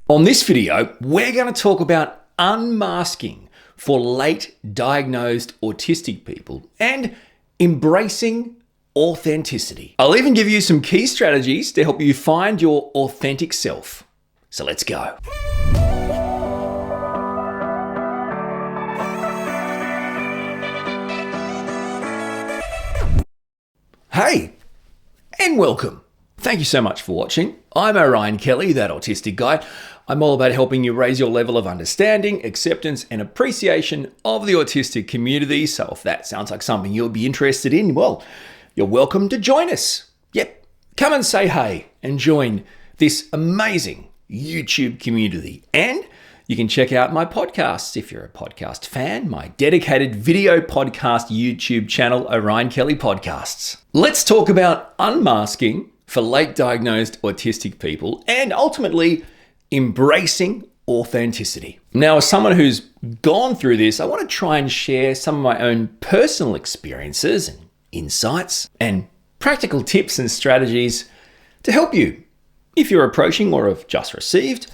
On this video, we're going to talk about unmasking for late diagnosed autistic people and embracing authenticity. I'll even give you some key strategies to help you find your authentic self. So let's go. Hey, and welcome. Thank you so much for watching. I'm Orion Kelly, that autistic guy. I'm all about helping you raise your level of understanding, acceptance, and appreciation of the autistic community. So if that sounds like something you'll be interested in, well, you're welcome to join us. Yep, come and say hey and join this amazing YouTube community. And you can check out my podcasts if you're a podcast fan, my dedicated video podcast YouTube channel, Orion Kelly Podcasts. Let's talk about unmasking for late diagnosed autistic people and ultimately embracing authenticity. Now, as someone who's gone through this, I want to try and share some of my own personal experiences and insights and practical tips and strategies to help you if you're approaching or have just received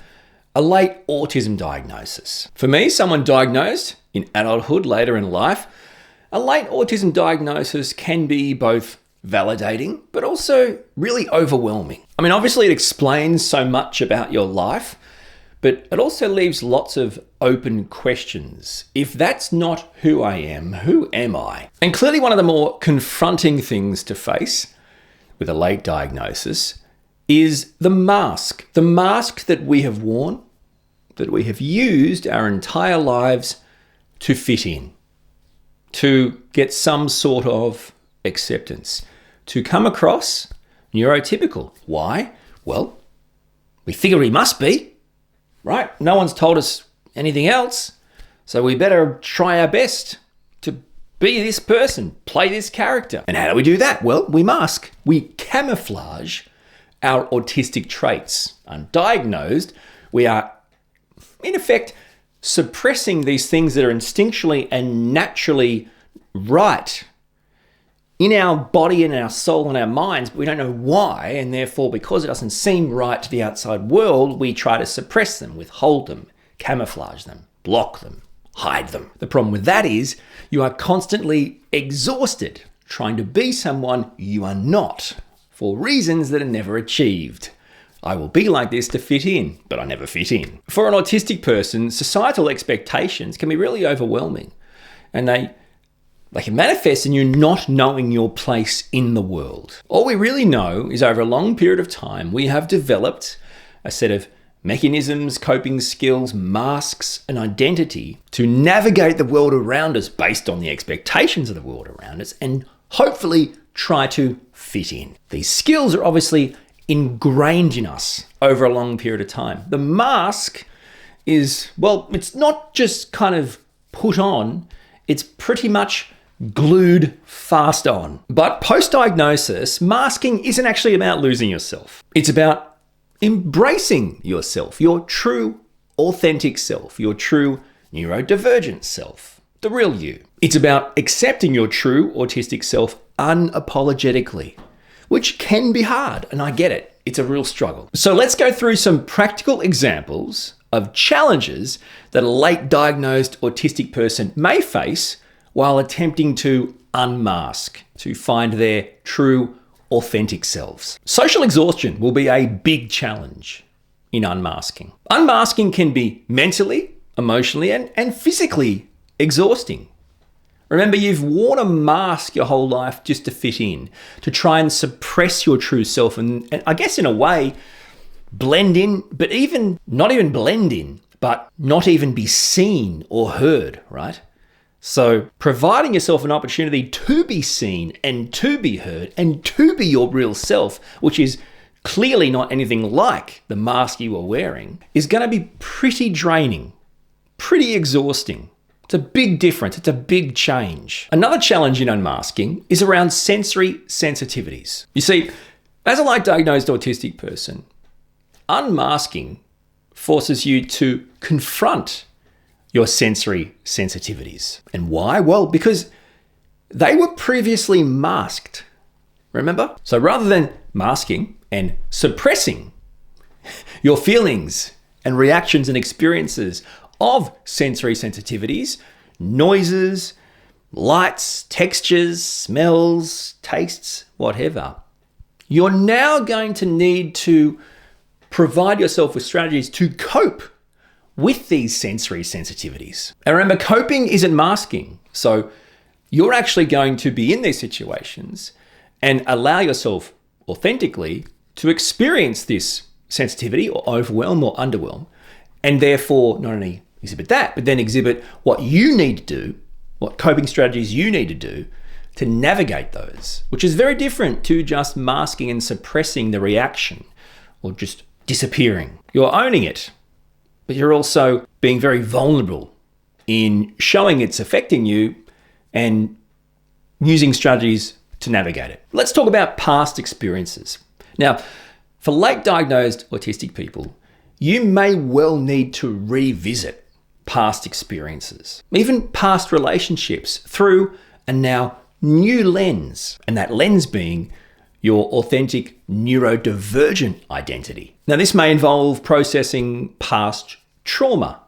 a late autism diagnosis. For me, someone diagnosed in adulthood later in life, a late autism diagnosis can be both validating, but also really overwhelming. I mean, obviously it explains so much about your life, but it also leaves lots of open questions. If that's not who I am, who am I? And clearly one of the more confronting things to face with a late diagnosis is the mask that we have worn, that we have used our entire lives to fit in, to get some sort of acceptance, to come across neurotypical. Why? Well, we figure we must be, right? No one's told us anything else, so we better try our best to be this person, play this character. And how do we do that? Well, we mask. We camouflage our autistic traits. Undiagnosed, we are, in effect, suppressing these things that are instinctually and naturally right in our body and our soul and our minds, but we don't know why, and therefore, because it doesn't seem right to the outside world, we try to suppress them, withhold them, camouflage them, block them, hide them. The problem with that is you are constantly exhausted trying to be someone you are not for reasons that are never achieved. I will be like this to fit in, but I never fit in. For an autistic person, societal expectations can be really overwhelming, and they can manifest in you not knowing your place in the world. All we really know is over a long period of time, we have developed a set of mechanisms, coping skills, masks, and identity to navigate the world around us based on the expectations of the world around us and hopefully try to fit in. These skills are obviously ingrained in us over a long period of time. The mask is, well, it's not just kind of put on, it's pretty much glued fast on. But post-diagnosis, masking isn't actually about losing yourself. It's about embracing yourself, your true authentic self, your true neurodivergent self, the real you. It's about accepting your true autistic self unapologetically, which can be hard, and I get it. It's a real struggle. So let's go through some practical examples of challenges that a late diagnosed autistic person may face while attempting to unmask, to find their true, authentic selves. Social exhaustion will be a big challenge in unmasking. Unmasking can be mentally, emotionally, and physically exhausting. Remember, you've worn a mask your whole life just to fit in, to try and suppress your true self and I guess in a way, blend in, but not even blend in, but not even be seen or heard, right? So providing yourself an opportunity to be seen and to be heard and to be your real self, which is clearly not anything like the mask you are wearing, is going to be pretty draining, pretty exhausting. It's a big difference. It's a big change. Another challenge in unmasking is around sensory sensitivities. You see, as a late diagnosed autistic person, unmasking forces you to confront your sensory sensitivities. And why? Well, because they were previously masked. Remember? So rather than masking and suppressing your feelings and reactions and experiences of sensory sensitivities, noises, lights, textures, smells, tastes, whatever, you're now going to need to provide yourself with strategies to cope with these sensory sensitivities. And remember, coping isn't masking. So you're actually going to be in these situations and allow yourself authentically to experience this sensitivity or overwhelm or underwhelm, and therefore not only exhibit that, but then exhibit what you need to do, what coping strategies you need to do to navigate those, which is very different to just masking and suppressing the reaction or just disappearing. You're owning it, but you're also being very vulnerable in showing it's affecting you and using strategies to navigate it. Let's talk about past experiences. Now, for late diagnosed autistic people, you may well need to revisit past experiences, even past relationships, through a now new lens, and that lens being your authentic neurodivergent identity. Now, this may involve processing past trauma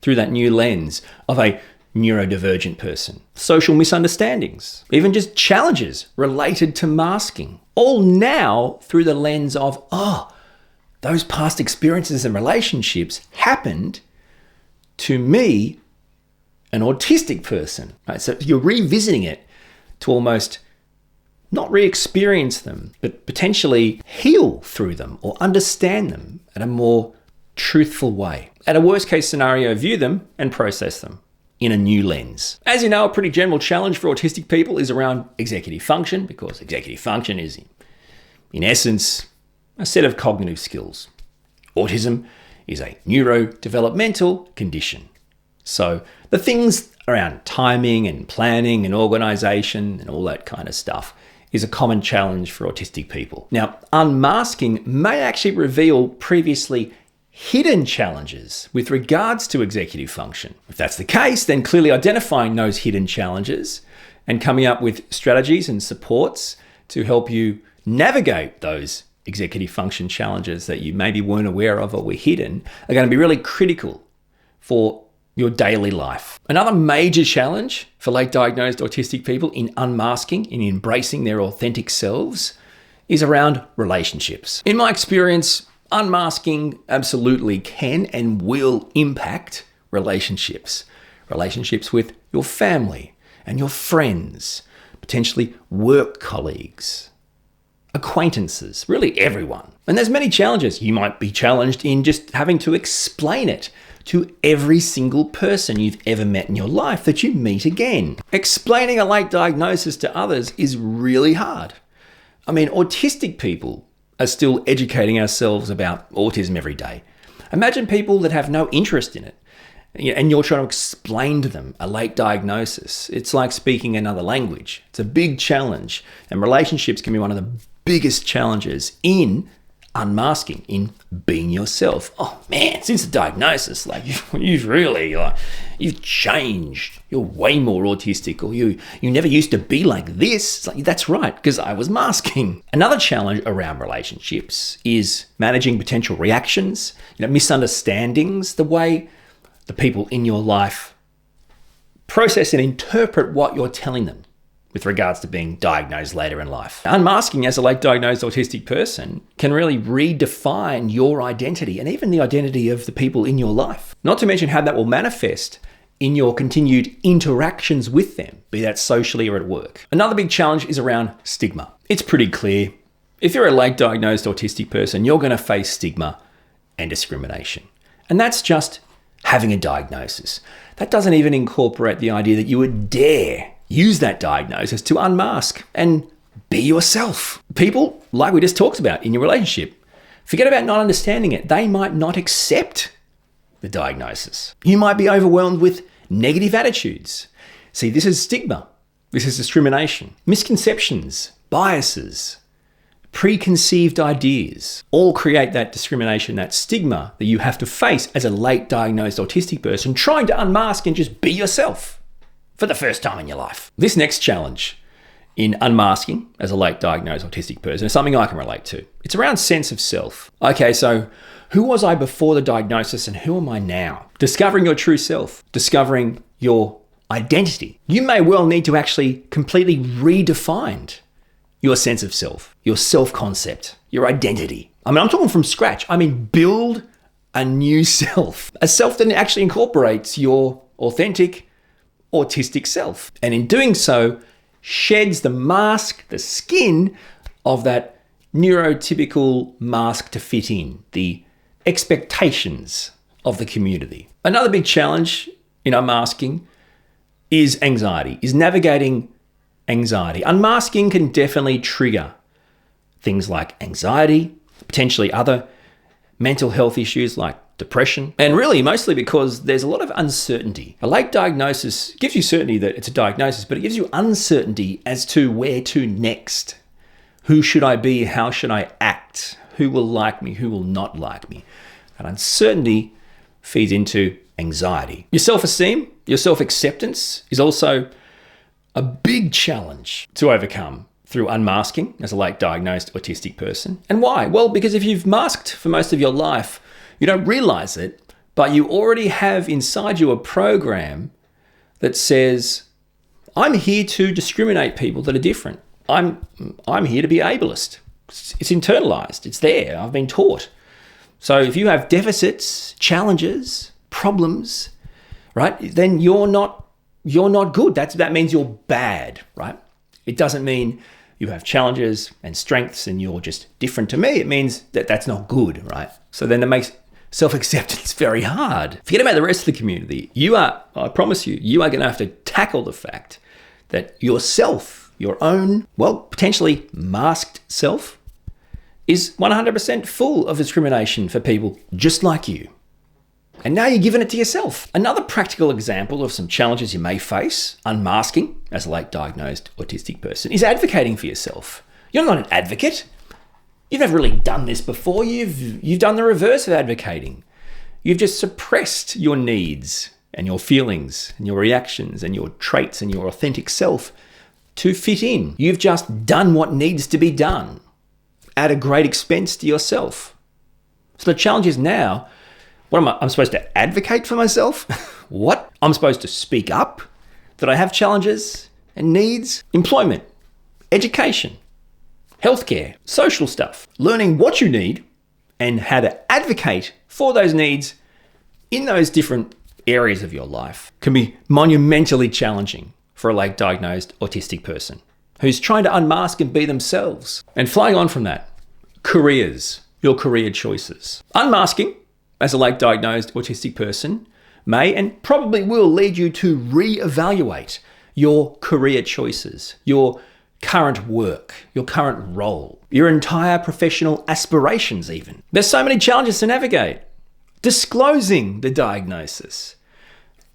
through that new lens of a neurodivergent person, social misunderstandings, even just challenges related to masking, all now through the lens of, those past experiences and relationships happened to me, an autistic person. Right? So you're revisiting it to almost not re-experience them, but potentially heal through them or understand them in a more truthful way. At a worst case scenario, view them and process them in a new lens. As you know, a pretty general challenge for autistic people is around executive function, because executive function is, in essence, a set of cognitive skills. Autism is a neurodevelopmental condition. So the things around timing and planning and organization and all that kind of stuff is a common challenge for autistic people. Now, unmasking may actually reveal previously hidden challenges with regards to executive function. If that's the case, then clearly identifying those hidden challenges and coming up with strategies and supports to help you navigate those executive function challenges that you maybe weren't aware of or were hidden are going to be really critical for your daily life. Another major challenge for late diagnosed autistic people in unmasking, in embracing their authentic selves, is around relationships. In my experience, unmasking absolutely can and will impact relationships. Relationships with your family and your friends, potentially work colleagues, acquaintances, really everyone. And there's many challenges. You might be challenged in just having to explain it to every single person you've ever met in your life that you meet again. Explaining a late diagnosis to others is really hard. I mean, autistic people are still educating ourselves about autism every day. Imagine people that have no interest in it, and you're trying to explain to them a late diagnosis. It's like speaking another language. It's a big challenge, and relationships can be one of the biggest challenges in unmasking, in being yourself. Oh man, since the diagnosis, you've changed. You're way more autistic, or you never used to be like this. It's like, that's right, because I was masking. Another challenge around relationships is managing potential reactions, misunderstandings, the way the people in your life process and interpret what you're telling them with regards to being diagnosed later in life. Unmasking as a late diagnosed autistic person can really redefine your identity and even the identity of the people in your life. Not to mention how that will manifest in your continued interactions with them, be that socially or at work. Another big challenge is around stigma. It's pretty clear. If you're a late diagnosed autistic person, you're going to face stigma and discrimination. And that's just having a diagnosis. That doesn't even incorporate the idea that you would dare use that diagnosis to unmask and be yourself. People, like we just talked about in your relationship, forget about not understanding it. They might not accept the diagnosis. You might be overwhelmed with negative attitudes. See, this is stigma. This is discrimination. Misconceptions, biases, preconceived ideas all create that discrimination, that stigma that you have to face as a late diagnosed autistic person trying to unmask and just be yourself for the first time in your life. This next challenge in unmasking as a late diagnosed autistic person is something I can relate to. It's around sense of self. Okay, so Who was I before the diagnosis and who am I now? Discovering your true self, discovering your identity. You may well need to actually completely redefine your sense of self, your self-concept, your identity. I'm talking from scratch. Build a new self, a self that actually incorporates your authentic, autistic self. And in doing so, sheds the mask, the skin of that neurotypical mask to fit in, the expectations of the community. Another big challenge in unmasking is anxiety, is navigating anxiety. Unmasking can definitely trigger things like anxiety, potentially other mental health issues like depression, and really mostly because there's a lot of uncertainty. A late diagnosis gives you certainty that it's a diagnosis, but it gives you uncertainty as to where to next. Who should I be? How should I act? Who will like me? Who will not like me? And uncertainty feeds into anxiety. Your self-esteem, your self-acceptance is also a big challenge to overcome through unmasking as a late diagnosed autistic person. And why? Well, because if you've masked for most of your life, you don't realize it, but you already have inside you a program that says, I'm here to discriminate people that are different. I'm here to be ableist. It's internalized. It's there. I've been taught. So if you have deficits, challenges, problems, right, then you're not good. That means you're bad, right? It doesn't mean you have challenges and strengths and you're just different to me. It means that that's not good, right? So then that makes self-acceptance very hard. Forget about the rest of the community. I promise you are going to have to tackle the fact that yourself, your own, potentially masked self, is 100% full of discrimination for people just like you. And now you're giving it to yourself. Another practical example of some challenges you may face, unmasking as a late diagnosed autistic person, is advocating for yourself. You're not an advocate. You've never really done this before. You've done the reverse of advocating. You've just suppressed your needs and your feelings and your reactions and your traits and your authentic self to fit in. You've just done what needs to be done at a great expense to yourself. So the challenge is now, I'm supposed to advocate for myself? What? I'm supposed to speak up that I have challenges and needs? Employment, education, healthcare, social stuff. Learning what you need and how to advocate for those needs in those different areas of your life can be monumentally challenging for a late diagnosed autistic person who's trying to unmask and be themselves. And flying on from that, careers, your career choices. Unmasking as a late diagnosed autistic person may and probably will lead you to reevaluate your career choices, your current work, your current role, your entire professional aspirations even. There's so many challenges to navigate. Disclosing the diagnosis,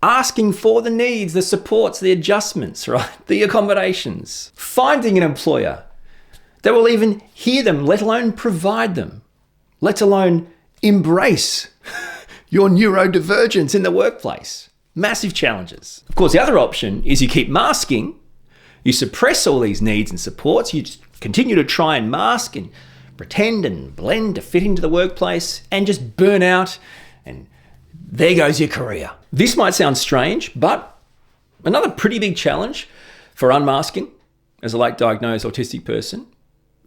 asking for the needs, the supports, the adjustments, right? The accommodations, finding an employer that will even hear them, let alone provide them, let alone embrace your neurodivergence in the workplace. Massive challenges. Of course, the other option is you keep masking, you suppress all these needs and supports, you just continue to try and mask and pretend and blend to fit into the workplace and just burn out, and there goes your career. This might sound strange, but another pretty big challenge for unmasking as a late diagnosed autistic person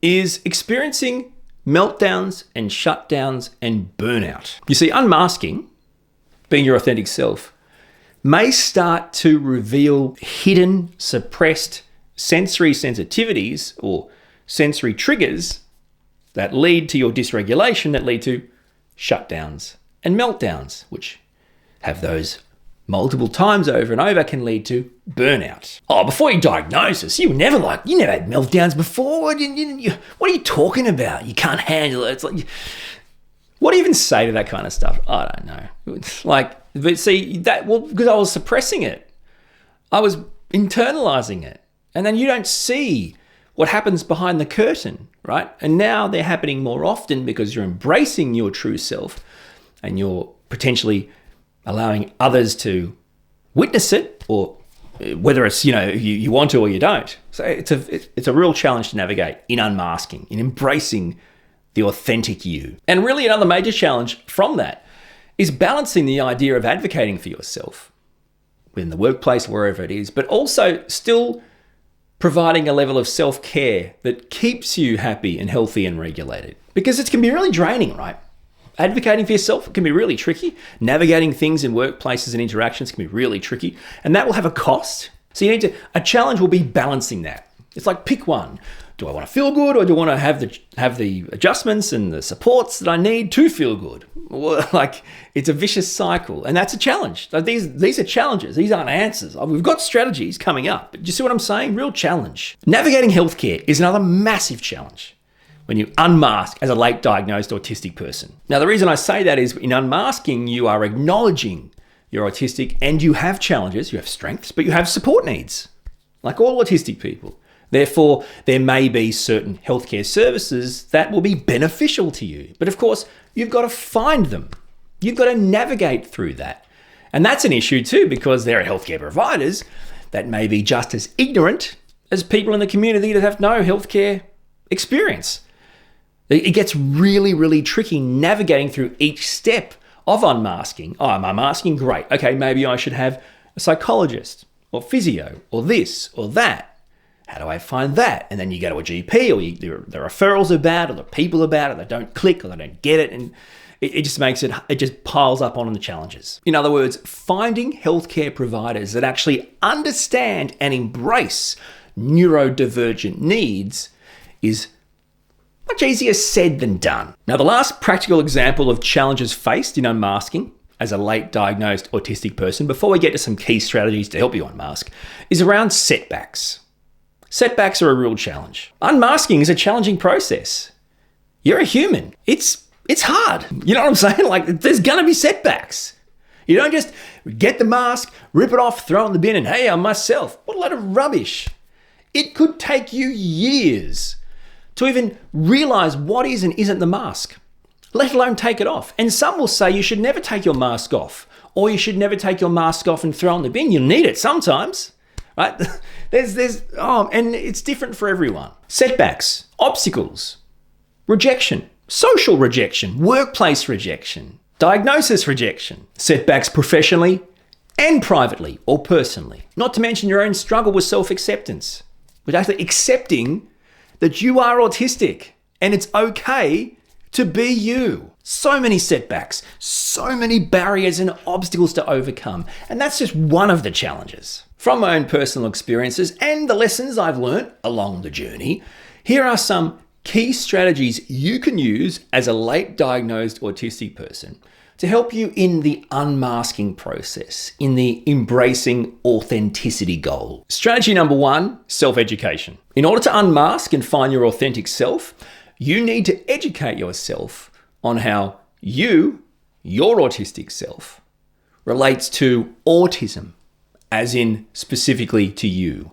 is experiencing meltdowns and shutdowns and burnout. You see, unmasking, being your authentic self, may start to reveal hidden, suppressed sensory sensitivities or sensory triggers that lead to your dysregulation, that lead to shutdowns and meltdowns, which have those multiple times over and over can lead to burnout. Oh, before your diagnosis, you never had meltdowns before. What are you talking about? You can't handle it. It's like, what do you even say to that kind of stuff? I don't know. It's like, but see, because I was suppressing it. I was internalizing it. And then you don't see what happens behind the curtain, right? And now they're happening more often because you're embracing your true self and you're potentially allowing others to witness it, or whether it's, you want to or you don't. So it's a real challenge to navigate in unmasking, in embracing the authentic you. And really another major challenge from that is balancing the idea of advocating for yourself within the workplace, wherever it is, but also still providing a level of self-care that keeps you happy and healthy and regulated. Because it can be really draining, right? Advocating for yourself can be really tricky. Navigating things in workplaces and interactions can be really tricky, and that will have a cost. So a challenge will be balancing that. It's like, pick one. Do I want to feel good, or do I want to have the adjustments and the supports that I need to feel good? Well, like, it's a vicious cycle, and that's a challenge. Like, these are challenges. These aren't answers. We've got strategies coming up. But do you see what I'm saying? Real challenge. Navigating healthcare is another massive challenge when you unmask as a late diagnosed autistic person. Now, the reason I say that is in unmasking, you are acknowledging you're autistic and you have challenges, you have strengths, but you have support needs, like all autistic people. Therefore, there may be certain healthcare services that will be beneficial to you. But of course, you've got to find them. You've got to navigate through that. And that's an issue too, because there are healthcare providers that may be just as ignorant as people in the community that have no healthcare experience. It gets really, really tricky navigating through each step of unmasking. Oh, I'm unmasking? Great. Okay, maybe I should have a psychologist or physio or this or that. How do I find that? And then you go to a GP, or the referrals are bad, or the people are bad, or they don't click, or they don't get it. And it just piles up on the challenges. In other words, finding healthcare providers that actually understand and embrace neurodivergent needs is much easier said than done. Now, the last practical example of challenges faced in unmasking as a late diagnosed autistic person, before we get to some key strategies to help you unmask, is around setbacks. Setbacks are a real challenge. Unmasking is a challenging process. You're a human. It's hard. You know what I'm saying? Like, there's gonna be setbacks. You don't just get the mask, rip it off, throw it in the bin, and hey, I'm myself. What a load of rubbish. It could take you years to even realize what is and isn't the mask, let alone take it off. And some will say you should never take your mask off, or you should never take your mask off and throw it in the bin. You'll need it sometimes, right? And it's different for everyone. Setbacks, obstacles, rejection, social rejection, workplace rejection, diagnosis rejection, setbacks professionally and privately or personally. Not to mention your own struggle with self-acceptance, with actually accepting that you are autistic and it's okay to be you. So many setbacks, so many barriers and obstacles to overcome. And that's just one of the challenges. From my own personal experiences and the lessons I've learned along the journey, here are some key strategies you can use as a late diagnosed autistic person to help you in the unmasking process, in the embracing authenticity goal. Strategy number one, self-education. In order to unmask and find your authentic self, you need to educate yourself on how your autistic self, relates to autism, as in specifically to you.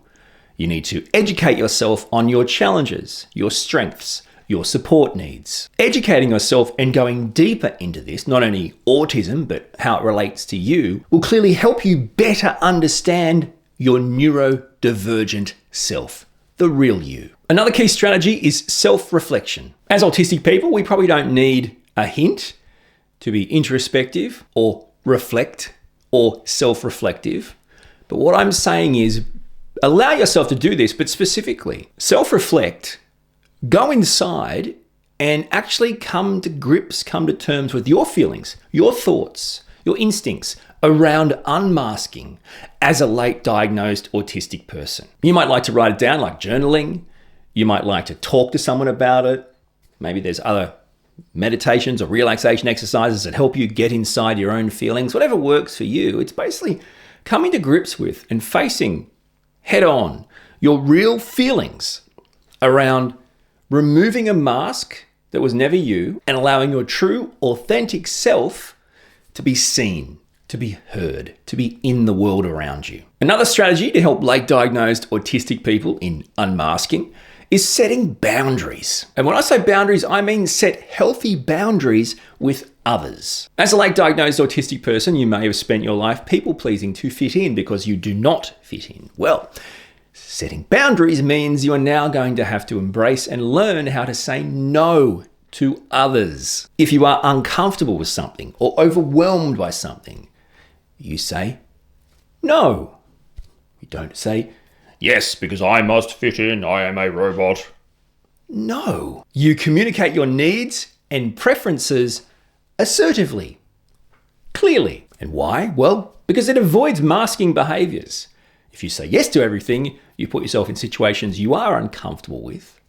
You need to educate yourself on your challenges, your strengths, your support needs. Educating yourself and going deeper into this, not only autism, but how it relates to you, will clearly help you better understand your neurodivergent self, the real you. Another key strategy is self-reflection. As autistic people, we probably don't need a hint to be introspective or reflect or self-reflective. But what I'm saying is allow yourself to do this, but specifically self-reflect, go inside and actually come to terms with your feelings, your thoughts, your instincts around unmasking as a late diagnosed autistic person. You might like to write it down, like journaling. You might like to talk to someone about it. Maybe there's other meditations or relaxation exercises that help you get inside your own feelings. Whatever works for you, it's basically coming to grips with and facing head on your real feelings around removing a mask that was never you and allowing your true, authentic self to be seen, to be heard, to be in the world around you. Another strategy to help late diagnosed autistic people in unmasking is setting boundaries. And when I say boundaries, I mean set healthy boundaries with others. As a late diagnosed autistic person, you may have spent your life people pleasing to fit in because you do not fit in. Well, setting boundaries means you are now going to have to embrace and learn how to say no to others. If you are uncomfortable with something or overwhelmed by something, you say no. You don't say yes, because I must fit in, I am a robot. No. You communicate your needs and preferences assertively, clearly. And why? Well, because it avoids masking behaviors. If you say yes to everything, you put yourself in situations you are uncomfortable with,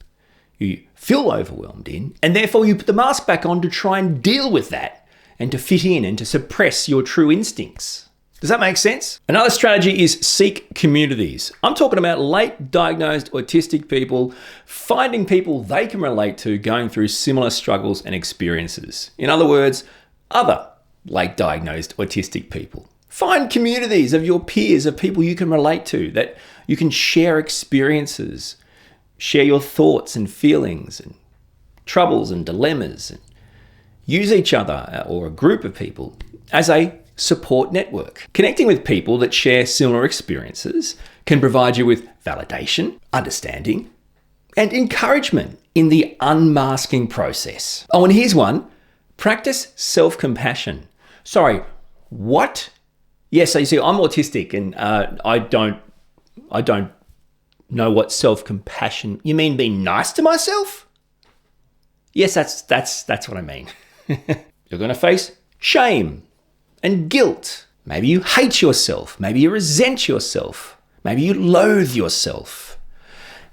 you feel overwhelmed in, and therefore you put the mask back on to try and deal with that and to fit in and to suppress your true instincts. Does that make sense? Another strategy is seek communities. I'm talking about late diagnosed autistic people, finding people they can relate to going through similar struggles and experiences. In other words, other late diagnosed autistic people. Find communities of your peers, of people you can relate to, that you can share experiences, share your thoughts and feelings and troubles and dilemmas, and use each other or a group of people as a support network. Connecting with people that share similar experiences can provide you with validation, understanding, and encouragement in the unmasking process. Oh, and here's one. Practice self-compassion. Sorry, what? Yes, so you see, I'm autistic and I don't know what self-compassion. You mean being nice to myself? Yes, that's what I mean. You're going to face shame and guilt. Maybe you hate yourself. Maybe you resent yourself. Maybe you loathe yourself.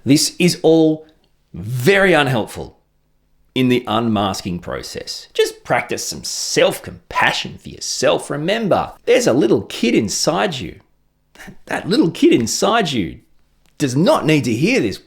This is all very unhelpful in the unmasking process. Just practice some self-compassion for yourself. Remember, there's a little kid inside you. That little kid inside you does not need to hear this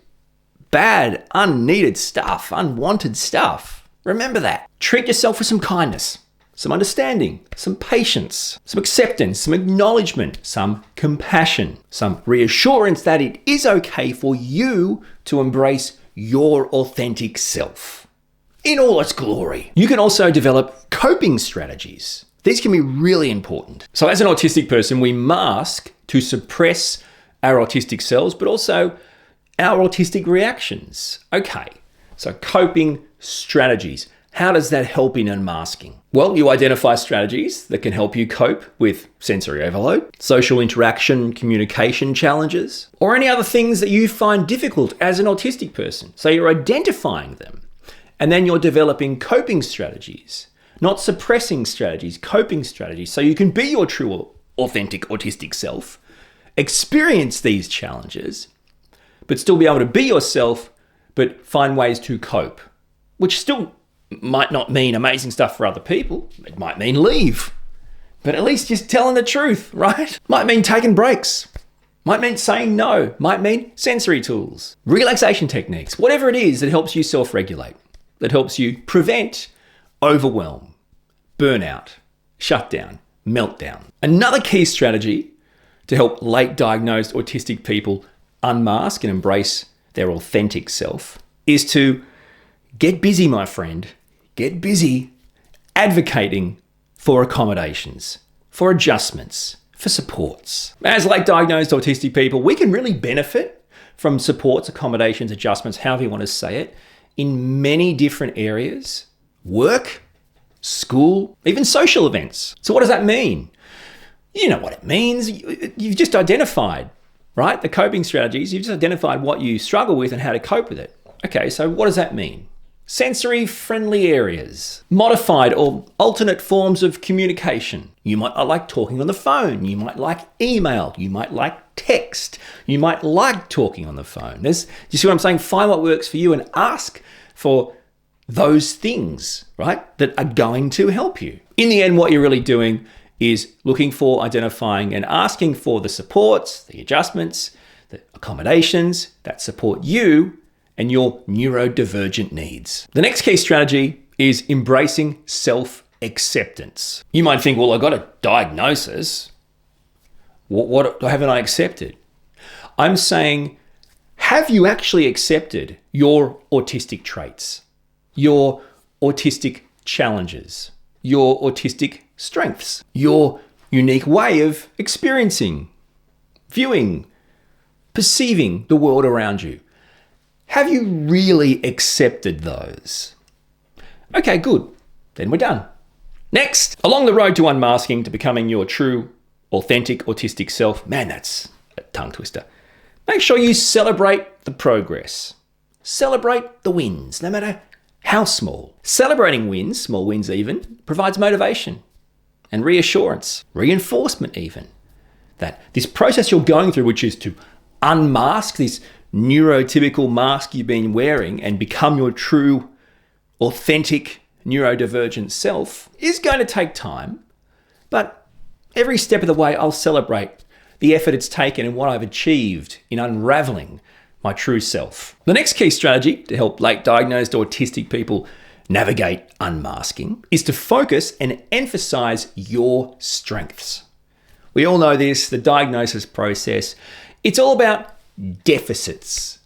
bad, unneeded stuff, unwanted stuff. Remember that. Treat yourself with some kindness, some understanding, some patience, some acceptance, some acknowledgement, some compassion, some reassurance that it is okay for you to embrace your authentic self in all its glory. You can also develop coping strategies. These can be really important. So as an autistic person, we mask to suppress our autistic selves, but also our autistic reactions. Okay, so coping strategies. How does that help in unmasking? Well, you identify strategies that can help you cope with sensory overload, social interaction, communication challenges, or any other things that you find difficult as an autistic person. So you're identifying them, and then you're developing coping strategies, not suppressing strategies, coping strategies, so you can be your true, authentic autistic self, experience these challenges, but still be able to be yourself, but find ways to cope, which still might not mean amazing stuff for other people. It might mean leave, but at least just telling the truth, right? Might mean taking breaks. Might mean saying no. Might mean sensory tools, relaxation techniques, whatever it is that helps you self-regulate, that helps you prevent overwhelm, burnout, shutdown, meltdown. Another key strategy to help late diagnosed autistic people unmask and embrace their authentic self is to get busy, my friend. Get busy advocating for accommodations, for adjustments, for supports. As late diagnosed autistic people, we can really benefit from supports, accommodations, adjustments, however you want to say it, in many different areas: work, school, even social events. So what does that mean? You know what it means. You've just identified, right? The coping strategies. You've just identified what you struggle with and how to cope with it. Okay, so what does that mean? Sensory friendly areas, modified or alternate forms of communication. You might like talking on the phone. You might like email. You might like text. You might like talking on the phone. Do you see what I'm saying? Find what works for you and ask for those things, right, that are going to help you. In the end, what you're really doing is looking for, identifying, and asking for the supports, the adjustments, the accommodations that support you and your neurodivergent needs. The next key strategy is embracing self-acceptance. You might think, well, I got a diagnosis. What haven't I accepted? I'm saying, have you actually accepted your autistic traits, your autistic challenges, your autistic strengths, your unique way of experiencing, viewing, perceiving the world around you? Have you really accepted those? Okay, good. Then we're done. Next, along the road to unmasking, to becoming your true, authentic, autistic self. Man, that's a tongue twister. Make sure you celebrate the progress. Celebrate the wins, no matter how small. Celebrating wins, small wins even, provides motivation and reassurance, reinforcement even, that this process you're going through, which is to unmask this neurotypical mask you've been wearing and become your true, authentic, neurodivergent self, is going to take time. But every step of the way, I'll celebrate the effort it's taken and what I've achieved in unraveling my true self. The next key strategy to help late diagnosed autistic people navigate unmasking is to focus and emphasize your strengths. We all know this, the diagnosis process, it's all about deficits,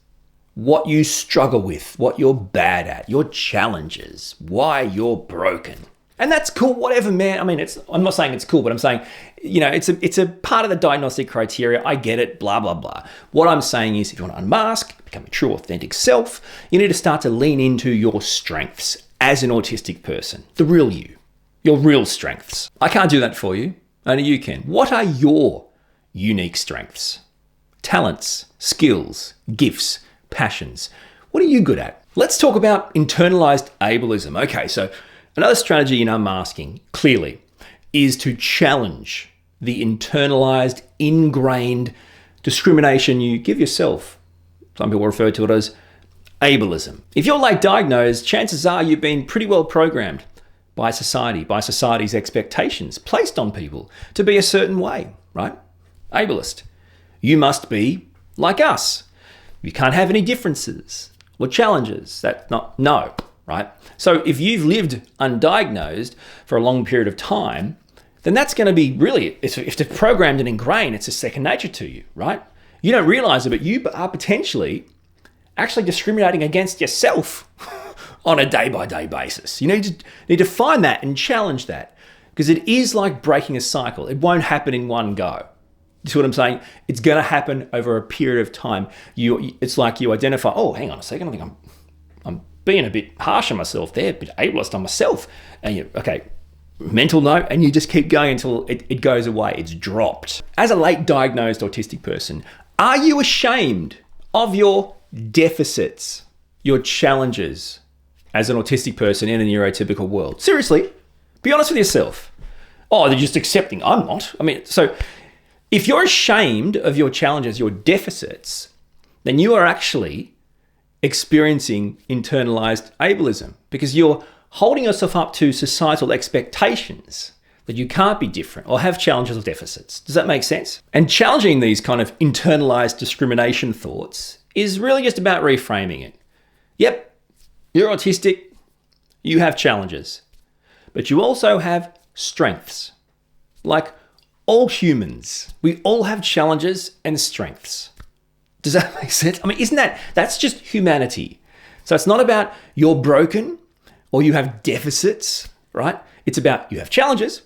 what you struggle with, what you're bad at, your challenges, why you're broken. And that's cool, whatever, man. I mean, I'm not saying it's cool, but I'm saying, it's a part of the diagnostic criteria. I get it, blah, blah, blah. What I'm saying is if you want to unmask, become a true, authentic self, you need to start to lean into your strengths as an autistic person, the real you, your real strengths. I can't do that for you, only you can. What are your unique strengths? Talents, skills, gifts, passions. What are you good at? Let's talk about internalized ableism. Okay, so another strategy in unmasking, clearly, is to challenge the internalized, ingrained discrimination you give yourself. Some people refer to it as ableism. If you're late diagnosed, chances are you've been pretty well programmed by society, by society's expectations placed on people to be a certain way, right? Ableist. You must be like us. You can't have any differences or challenges. No, right? So if you've lived undiagnosed for a long period of time, then that's going to be really, if it's programmed and ingrained, it's a second nature to you, right? You don't realize it, but you are potentially actually discriminating against yourself on a day-by-day basis. You need to find that and challenge that, because it is like breaking a cycle. It won't happen in one go. You see what I'm saying? It's going to happen over a period of time. It's like you identify, oh, hang on a second, I think I'm being a bit harsh on myself there, a bit ableist on myself. And mental note, and you just keep going until it goes away. It's dropped. As a late diagnosed autistic person, are you ashamed of your deficits, your challenges as an autistic person in a neurotypical world? Seriously, be honest with yourself. Oh, they're just accepting. I'm not. So if you're ashamed of your challenges, your deficits, then you are actually experiencing internalized ableism, because you're holding yourself up to societal expectations that you can't be different or have challenges or deficits. Does that make sense? And challenging these kind of internalized discrimination thoughts is really just about reframing it. Yep, you're autistic, you have challenges, but you also have strengths. Like all humans, we all have challenges and strengths. Does that make sense? That's just humanity. So it's not about you're broken or you have deficits, right? It's about you have challenges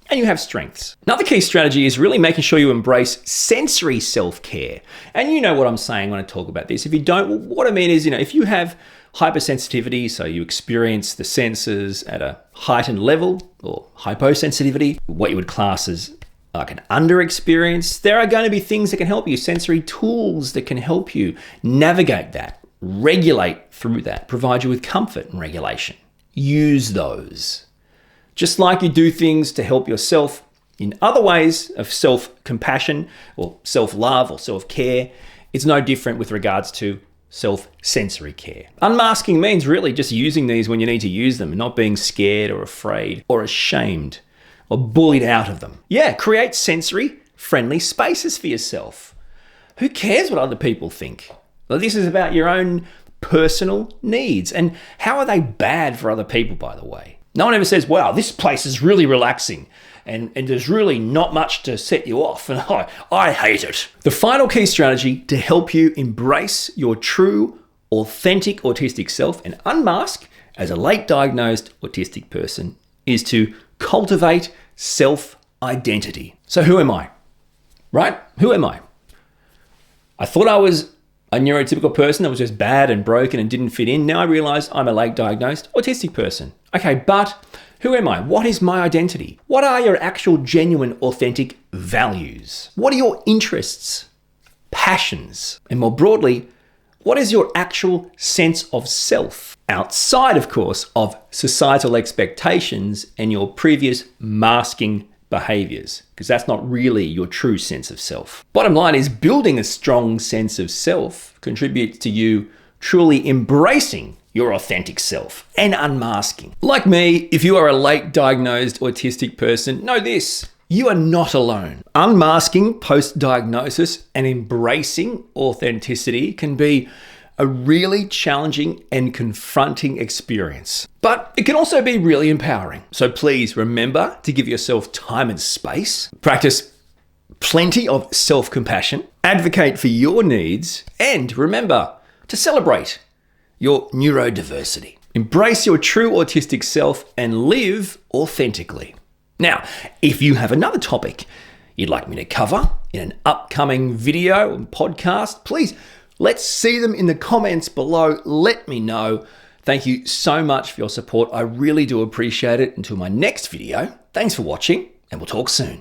and you have strengths. Another key strategy is really making sure you embrace sensory self-care. And you know what I'm saying when I talk about this. If you don't, what I mean is, if you have hypersensitivity, so you experience the senses at a heightened level, or hyposensitivity, what you would class as like an under-experience, there are going to be things that can help you, sensory tools that can help you navigate that, regulate through that, provide you with comfort and regulation. Use those. Just like you do things to help yourself in other ways of self-compassion or self-love or self-care, it's no different with regards to self-sensory care. Unmasking means really just using these when you need to use them and not being scared or afraid or ashamed or bullied out of them. Yeah, create sensory-friendly spaces for yourself. Who cares what other people think? Well, this is about your own personal needs. And how are they bad for other people, by the way? No one ever says, wow, this place is really relaxing and there's really not much to set you off, and I hate it. The final key strategy to help you embrace your true, authentic autistic self and unmask as a late diagnosed autistic person is to cultivate self-identity. So who am I? Right? Who am I? I thought I was a neurotypical person that was just bad and broken and didn't fit in. Now I realize I'm a late diagnosed autistic person. Okay, but who am I? What is my identity? What are your actual genuine, authentic values? What are your interests, passions? And more broadly, what is your actual sense of self? Outside, of course, of societal expectations and your previous masking behaviors, because that's not really your true sense of self. Bottom line is, building a strong sense of self contributes to you truly embracing your authentic self and unmasking. Like me, if you are a late diagnosed autistic person, know this: you are not alone. Unmasking post-diagnosis and embracing authenticity can be a really challenging and confronting experience. But it can also be really empowering. So please remember to give yourself time and space. Practice plenty of self-compassion. Advocate for your needs. And remember to celebrate your neurodiversity. Embrace your true autistic self and live authentically. Now, if you have another topic you'd like me to cover in an upcoming video and podcast, please let's see them in the comments below. Let me know. Thank you so much for your support. I really do appreciate it. Until my next video, thanks for watching, and we'll talk soon.